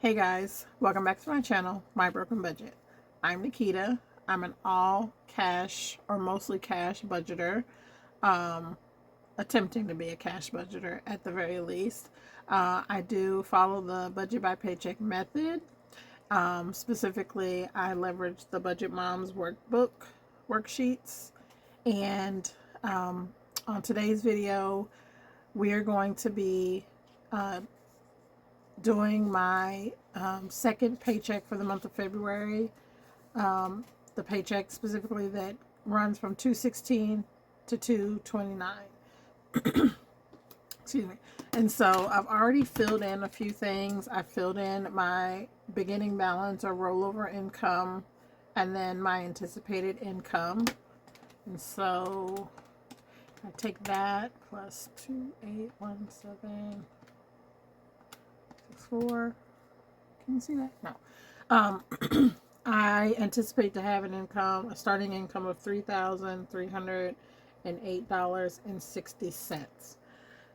Hey guys, welcome back to my channel, My Broken Budget. I'm Nikita. I'm an all cash or mostly cash budgeter, um, attempting to be a cash budgeter at the very least. I do follow the budget by paycheck method. Specifically, I leverage the Budget Moms workbook worksheets. And on today's video, we are going to be uh, doing my second paycheck for the month of February. The paycheck specifically that runs from 2/16 to 2/29. Excuse me. And so I've already filled in a few things. I filled in my beginning balance or rollover income and then my anticipated income. And so I take that plus 281764. Can you see that? No. I anticipate to have a starting income of $3,308.60.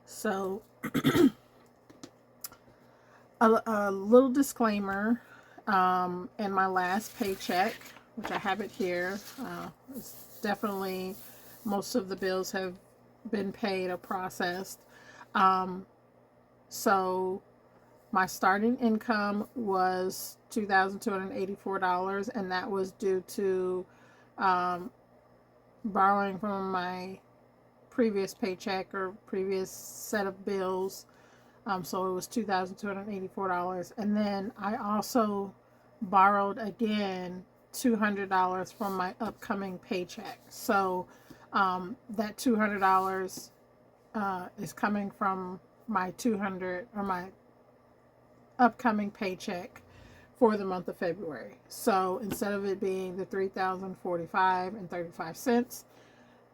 So, a little disclaimer, in my last paycheck, which I have it here, it's definitely most of the bills have been paid or processed. So my starting income was $2,284, and that was due to borrowing from my previous paycheck or previous set of bills. So it was $2,284. And then I also borrowed again $200 from my upcoming paycheck. So that $200 is coming from my 200 or my upcoming paycheck for the month of February. So instead of it being the $3,045.35,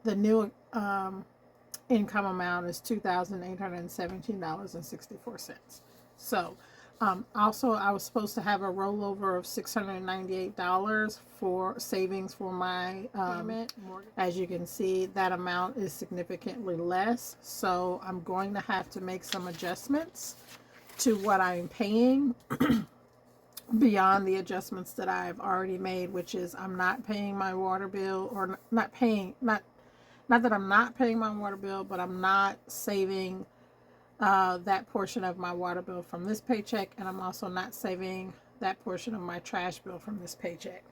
the new income amount is $2,817.64. So also I was supposed to have a rollover of $698 for savings for my payment. As you can see, that amount is significantly less. So I'm going to have to make some adjustments to what I'm paying beyond the adjustments that I've already made, which is I'm not paying my water bill, or not that I'm not paying my water bill, but I'm not saving that portion of my water bill from this paycheck, and I'm also not saving that portion of my trash bill from this paycheck.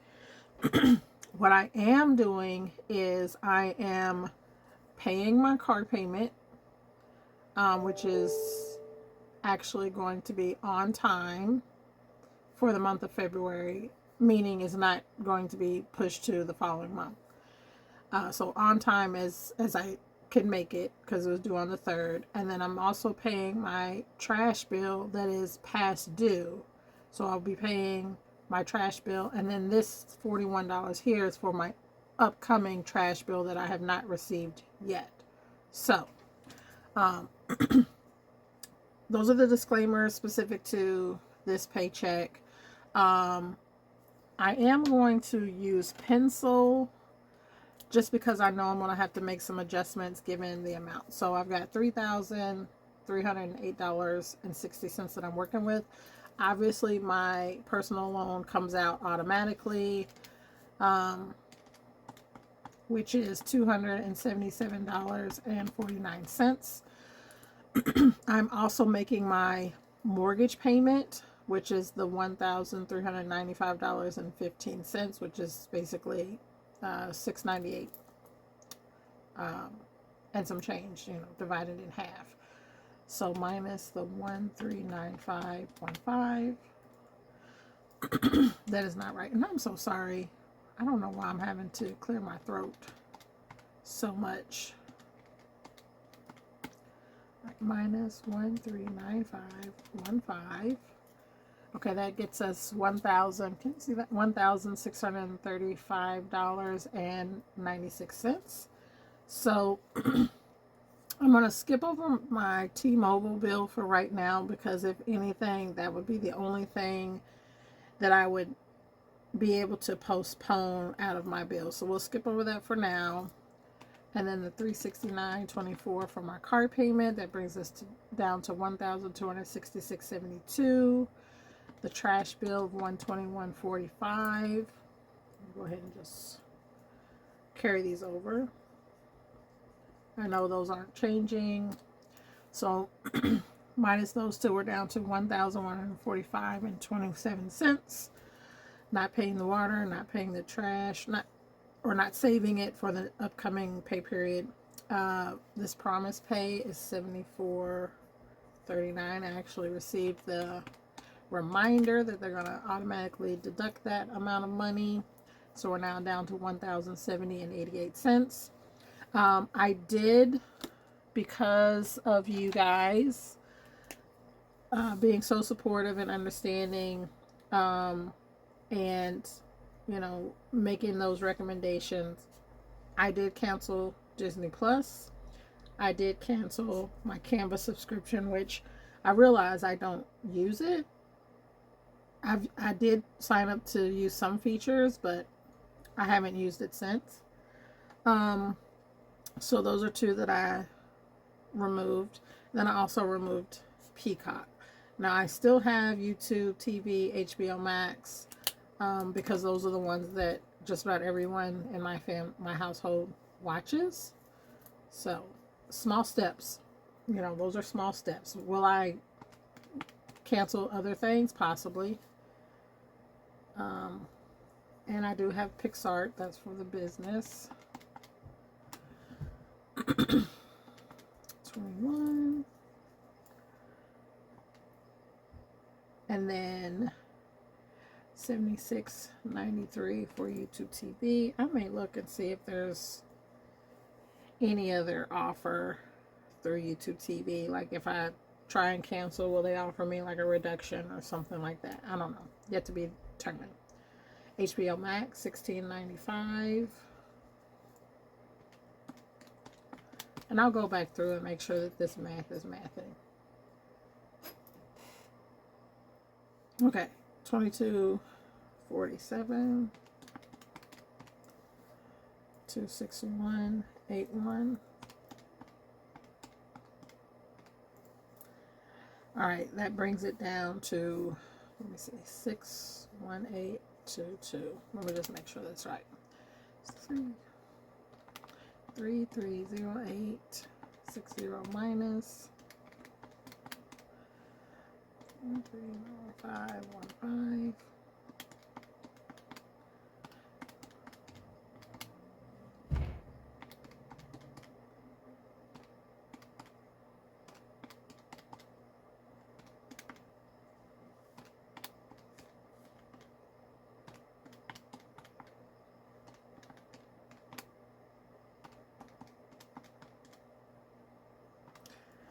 What I am doing is I am paying my car payment, which is actually going to be on time for the month of February, meaning it's not going to be pushed to the following month. So on time as I can make it, because it was due on the 3rd. And then I'm also paying my trash bill that is past due. So I'll be paying my trash bill, and then this $41 here is for my upcoming trash bill that I have not received yet. So those are the disclaimers specific to this paycheck. I am going to use pencil just because I know I'm going to have to make some adjustments given the amount. So I've got $3,308.60 that I'm working with. Obviously, my personal loan comes out automatically, which is $277.49. I'm also making my mortgage payment, which is the $1,395.15, which is basically $698 and some change, divided in half. So minus the 1395.15. That is not right, and I'm so sorry. I don't know why I'm having to clear my throat so much. Minus 1395.15. Okay, that gets us 1,000. Can you see that? $1,635.96. So I'm going to skip over my T-Mobile bill for right now, because if anything, that would be the only thing that I would be able to postpone out of my bill. So we'll skip over that for now. And then the $369.24 for my car payment, that brings us down to $1,266.72. the trash bill of $121.45. Go ahead and just carry these over. I know those aren't changing, so minus those two, we're down to $1,145.27. Not paying the water, not paying the trash, not saving it for the upcoming pay period. This promise pay is $74.39. I actually received the reminder that they're going to automatically deduct that amount of money, so we're now down to $1,070.88. I did, because of you guys being so supportive and understanding, and making those recommendations, I did cancel Disney Plus. I did cancel my Canva subscription, which I realize I don't use it. I did sign up to use some features, but I haven't used it since. So those are two that I removed. Then I also removed Peacock. Now I still have YouTube TV, HBO Max, because those are the ones that just about everyone in my household watches. So small steps, those are small steps. Will I cancel other things? Possibly. And I do have PixArt. That's for the business. 21. And then $76.93 for YouTube TV. I may look and see if there's any other offer through YouTube TV. Like if I try and cancel, will they offer me like a reduction or something like that? I don't know. Yet to be determined. HBO Max, $16.95. And I'll go back through and make sure that this math is mathing. Okay, $22.47, $261.81. All right, that brings it down to, let me see, 61822. Let me just make sure that's right. 330860 minus 130515.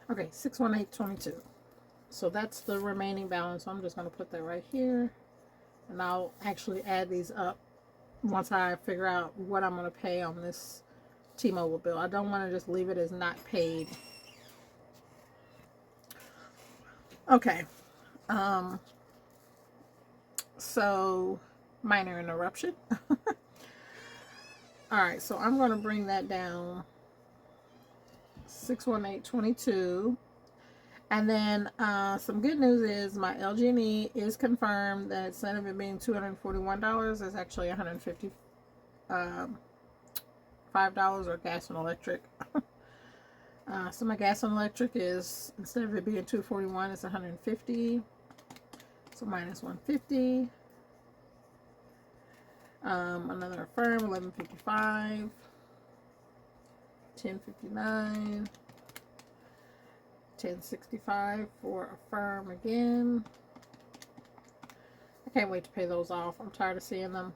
Okay, 61822. So that's the remaining balance. So I'm just going to put that right here. And I'll actually add these up once I figure out what I'm going to pay on this T-Mobile bill. I don't want to just leave it as not paid. Okay. So, minor interruption. Alright, so I'm going to bring that down. 61822. And then some good news is my LG&E is confirmed that instead of it being $241, it's actually $155 or gas and electric. So my gas and electric is, instead of it being $241, it's $150. So minus $150. Another Affirm, $11.55. $10.59. $10.65 for Affirm again. I can't wait to pay those off. I'm tired of seeing them.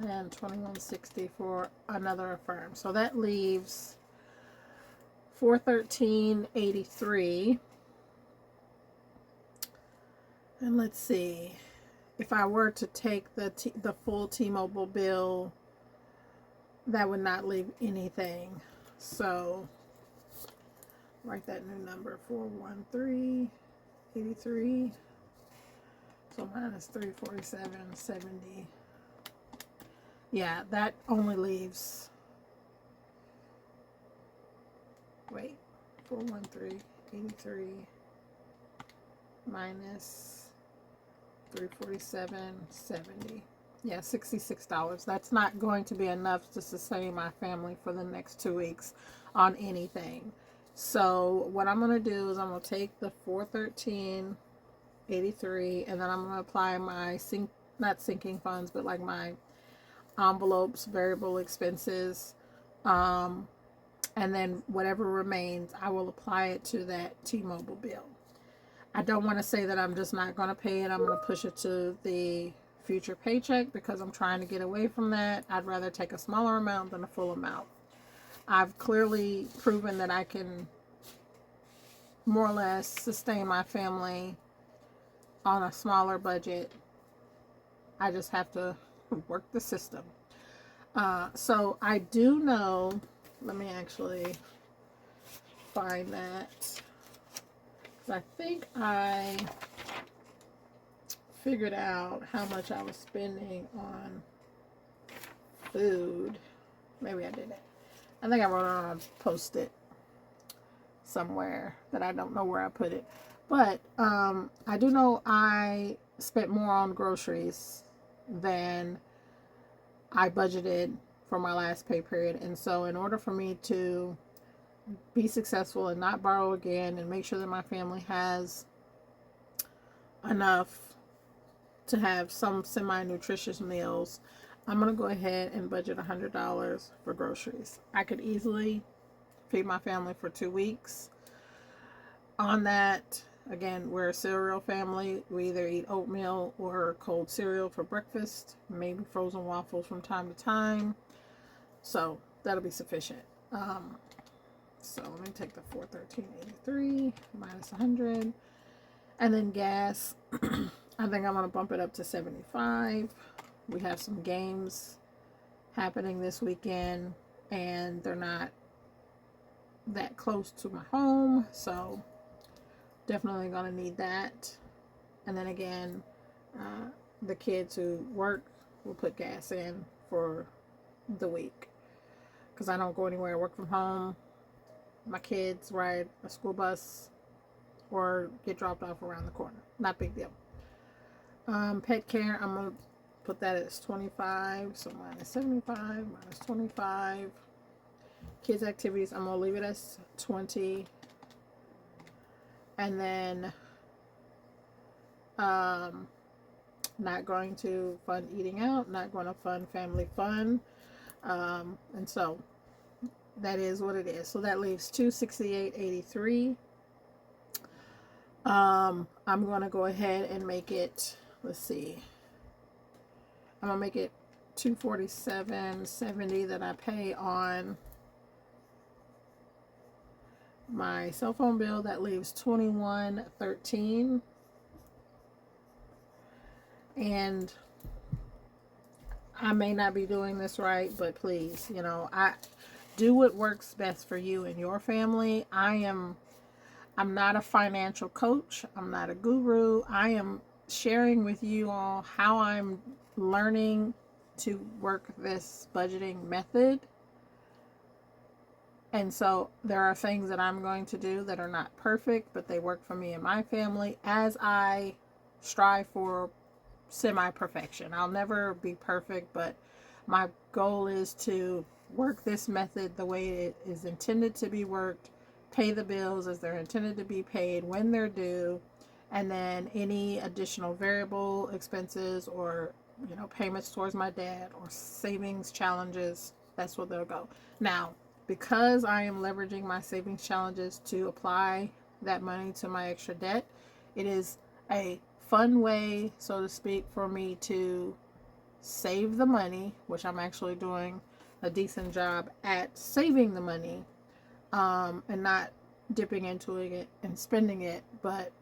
And $21.60 for another Affirm. So that leaves $413.83. And let's see. If I were to take the full T-Mobile bill, that would not leave anything. So write that new number, 413.83. So minus 347.70. Yeah, that only leaves, wait, 413.83 minus 347.70. Yeah, $66. That's not going to be enough to sustain my family for the next 2 weeks on anything. So what I'm going to do is I'm going to take the 413.83 and then I'm going to apply my not sinking funds, but like my envelopes, variable expenses, and then whatever remains, I will apply it to that T-Mobile bill. I don't want to say that I'm just not going to pay it. I'm going to push it to the future paycheck because I'm trying to get away from that. I'd rather take a smaller amount than a full amount. I've clearly proven that I can more or less sustain my family on a smaller budget. I just have to work the system. So I do know, let me actually find that. I think I figured out how much I was spending on food. Maybe I didn't. I think I wrote it on a post-it somewhere that I don't know where I put it. But I do know I spent more on groceries than I budgeted for my last pay period. And so in order for me to be successful and not borrow again and make sure that my family has enough to have some semi-nutritious meals, I'm going to go ahead and budget $100 for groceries. I could easily feed my family for 2 weeks. On that, again, we're a cereal family. We either eat oatmeal or cold cereal for breakfast, maybe frozen waffles from time to time. So that'll be sufficient. So let me take the 413.83 minus 100. And then gas, I think I'm going to bump it up to 75. We have some games happening this weekend, and they're not that close to my home, so definitely going to need that. And then again, the kids who work will put gas in for the week because I don't go anywhere. I work from home. My kids ride a school bus or get dropped off around the corner. Not a big deal. Pet care, I'm going to put that as 25. So minus 75, minus 25. Kids activities, I'm going to leave it as 20. And then not going to fund eating out, not going to fund family fun. And so that is what it is. So that leaves $268.83. I'm going to go ahead and make it, let's see, I'm going to make it $247.70 that I pay on my cell phone bill. That leaves $21.13. And I may not be doing this right, but please, I do what works best for you and your family. I'm not a financial coach. I'm not a guru. I am sharing with you all how I'm learning to work this budgeting method. And so there are things that I'm going to do that are not perfect, but they work for me and my family as I strive for semi-perfection. I'll never be perfect, but my goal is to work this method the way it is intended to be worked, pay the bills as they're intended to be paid when they're due, and then any additional variable expenses or payments towards my debt or savings challenges, that's where they'll go. Now, because I am leveraging my savings challenges to apply that money to my extra debt, it is a fun way, so to speak, for me to save the money, which I'm actually doing a decent job at saving the money, and not dipping into it and spending it, but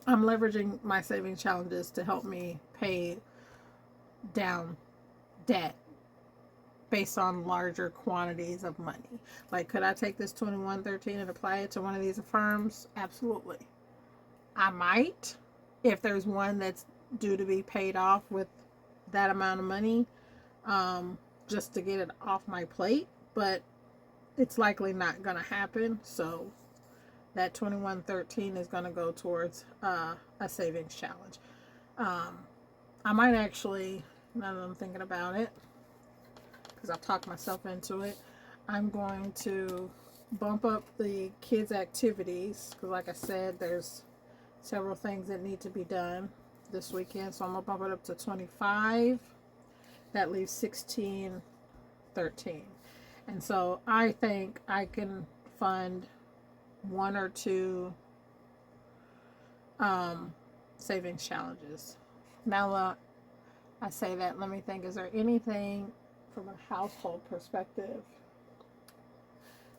I'm leveraging my savings challenges to help me pay down debt based on larger quantities of money. Like, could I take this 2113 and apply it to one of these firms? Absolutely. I might, if there's one that's due to be paid off with that amount of money, just to get it off my plate, but it's likely not going to happen. So that 2113 is going to go towards a savings challenge. I might actually, now that I'm thinking about it, because I've talked myself into it, I'm going to bump up the kids' activities, because like I said, there's several things that need to be done this weekend, so I'm going to bump it up to 25. That leaves 1613. And so I think I can fund one or two savings challenges. Now I say that, let me think, is there anything from a household perspective?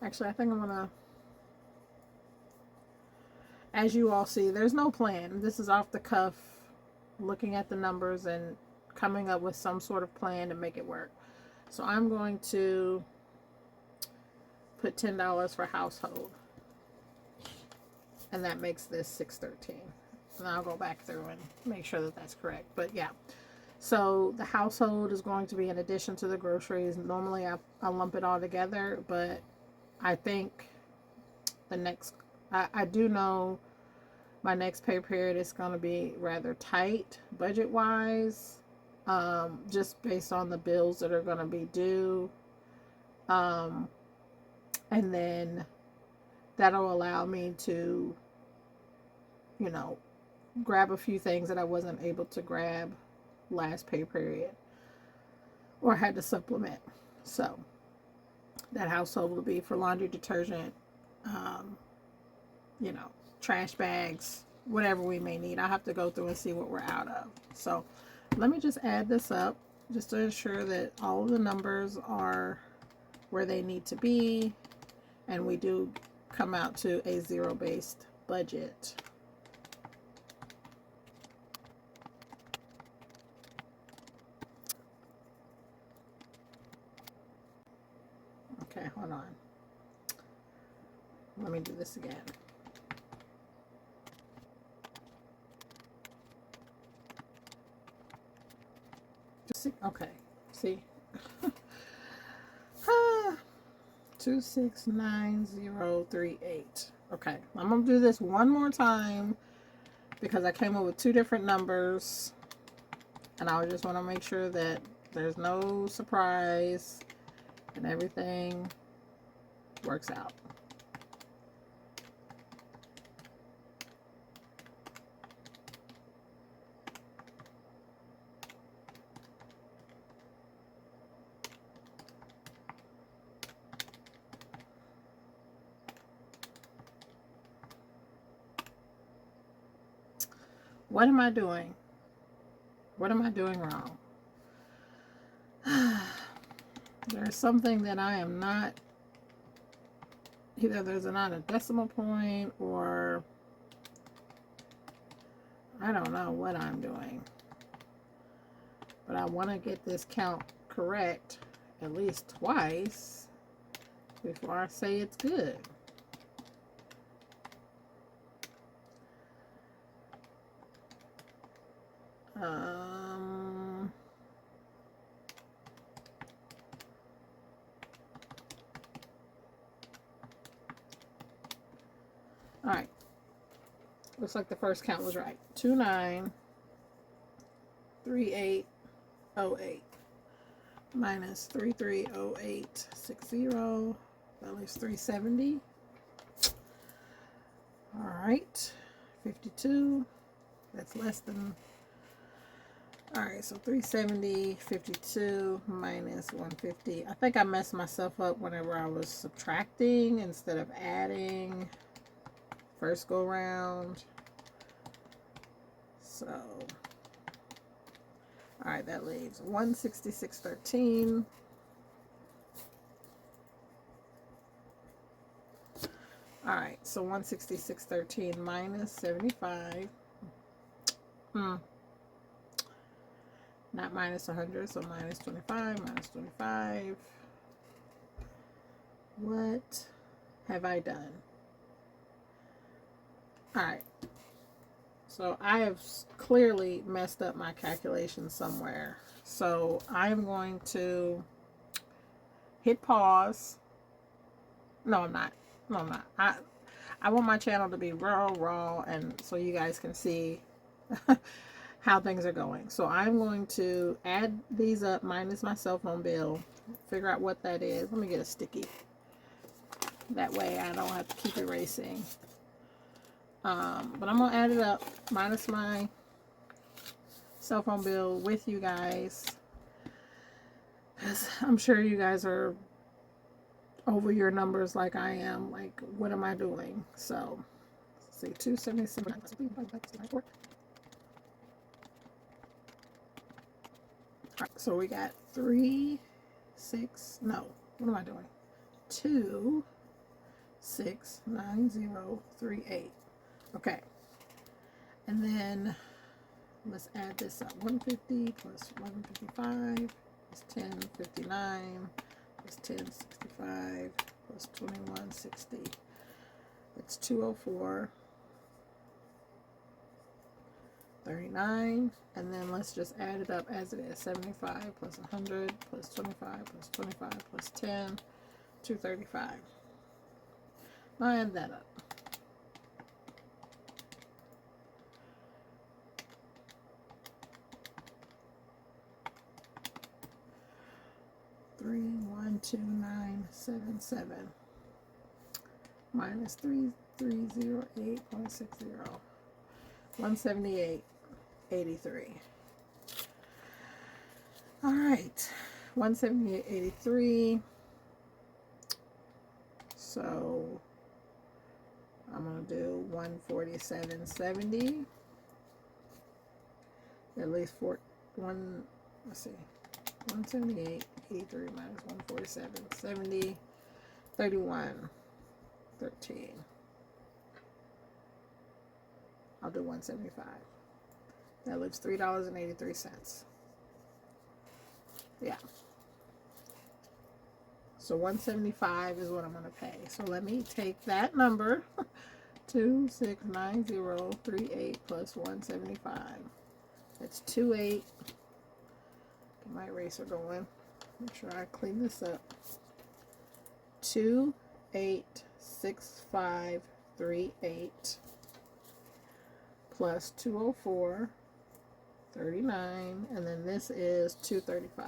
Actually, I think I'm gonna, as you all see, there's no plan. This is off the cuff, looking at the numbers and coming up with some sort of plan to make it work. So I'm going to put $10 for household, and that makes this 613. And I'll go back through and make sure that that's correct. But yeah, so the household is going to be in addition to the groceries. Normally I lump it all together, but I think the next, I do know my next pay period is going to be rather tight budget wise, just based on the bills that are going to be due. And then that'll allow me to, you know, grab a few things that I wasn't able to grab last pay period or had to supplement. So that household will be for laundry detergent, you know, trash bags, whatever we may need. I'll have to go through and see what we're out of. So let me just add this up just to ensure that all of the numbers are where they need to be, and we do come out to a zero-based budget. Okay, hold on. Let me do this again. Okay, see? 269038. Okay, I'm gonna do this one more time because I came up with two different numbers, and I just want to make sure that there's no surprise and everything works out. What am I doing? What am I doing wrong? There's something that I am not, either there's not a decimal point or I don't know what I'm doing. But I want to get this count correct at least twice before I say it's good. Alright. Looks like the first count was right. 293808 minus 330860. That leaves 370. Alright. 52. That's less than. Alright, so 370, 52 minus 150. I think I messed myself up whenever I was subtracting instead of adding. First go round. So, alright, that leaves 166.13. Alright, so 166.13 minus 75. Not minus 100, so minus 25, minus 25. What have I done? Alright. So I have clearly messed up my calculation somewhere. So I'm going to hit pause. No, I'm not. No, I'm not. I want my channel to be raw, and so you guys can see how things are going. So I'm going to add these up minus my cell phone bill, figure out what that is. Let me get a sticky. That way I don't have to keep erasing. But I'm going to add it up minus my cell phone bill with you guys. I'm sure you guys are over your numbers like I am. Like, what am I doing? So, let's see, 277. Alright, so we got 3, 6, no, what am I doing? 2, 6, 9, 0, 3, 8. Okay. And then let's add this up. 150 plus 155 is 1059 plus 1065 plus 2160. It's 204. 39, and then let's just add it up as it is. 75 plus 100 plus 25 plus 25 plus 10, 235. Now add that up. Three, 1, 2, 9, 7, 7 minus 3308.60. 178.83. All right, 178.83. So I'm gonna do 147.70. At least let's see, 178.83 minus 147.70, 31.13. I'll do 175. That leaves $3.83. Yeah. So 175 is what I'm going to pay. So let me take that number, 269038 plus 175. That's 28. Get my eraser going. Make sure I clean this up. 286538 plus 204.39, and then this is 235.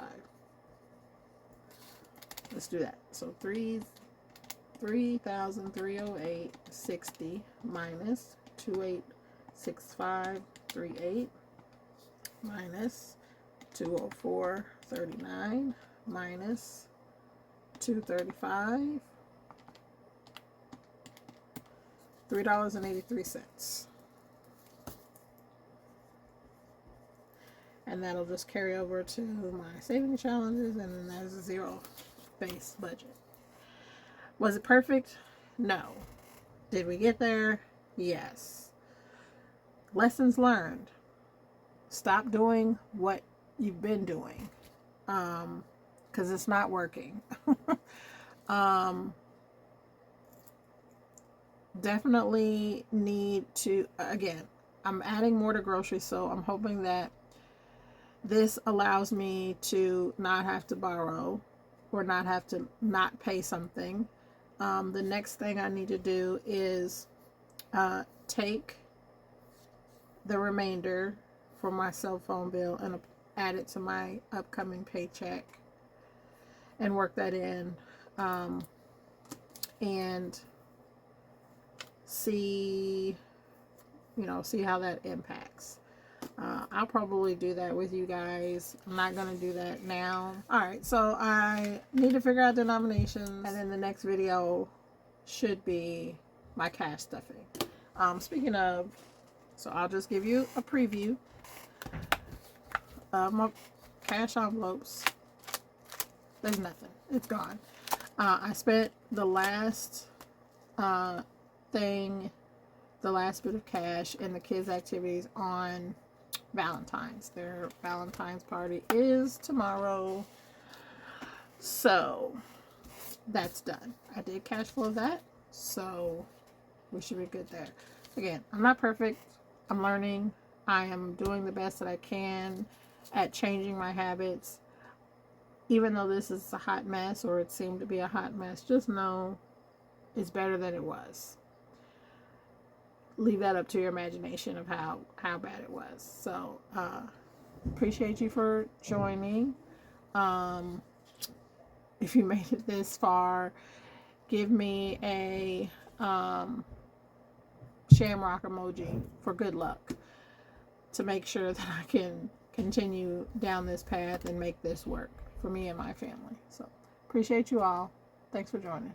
Let's do that. So 3,308.60 minus 286538 minus 204.39 minus 235. $3.83. And that'll just carry over to my saving challenges, and then there's a zero base budget. Was it perfect? No. Did we get there? Yes. Lessons learned. Stop doing what you've been doing, because it's not working. Definitely need to, again, I'm adding more to groceries, so I'm hoping that this allows me to not have to borrow or not have to not pay something. The next thing I need to do is take the remainder for my cell phone bill and add it to my upcoming paycheck and work that in, and see how that impacts. I'll probably do that with you guys. I'm not going to do that now. Alright, so I need to figure out denominations, and then the next video should be my cash stuffing. Speaking of, so I'll just give you a preview of my cash envelopes. There's nothing. It's gone. I spent the last the last bit of cash in the kids' activities on Valentine's. Their Valentine's party is tomorrow. So that's done. I did cash flow that. So we should be good there. Again, I'm not perfect. I'm learning. I am doing the best that I can at changing my habits. Even though this is a hot mess, or it seemed to be a hot mess, just know it's better than it was. leave that up to your imagination of how bad it was. So appreciate you for joining. If you made it this far, give me a shamrock emoji for good luck, to make sure that I can continue down this path and make this work for me and my family. So appreciate you all. Thanks for joining.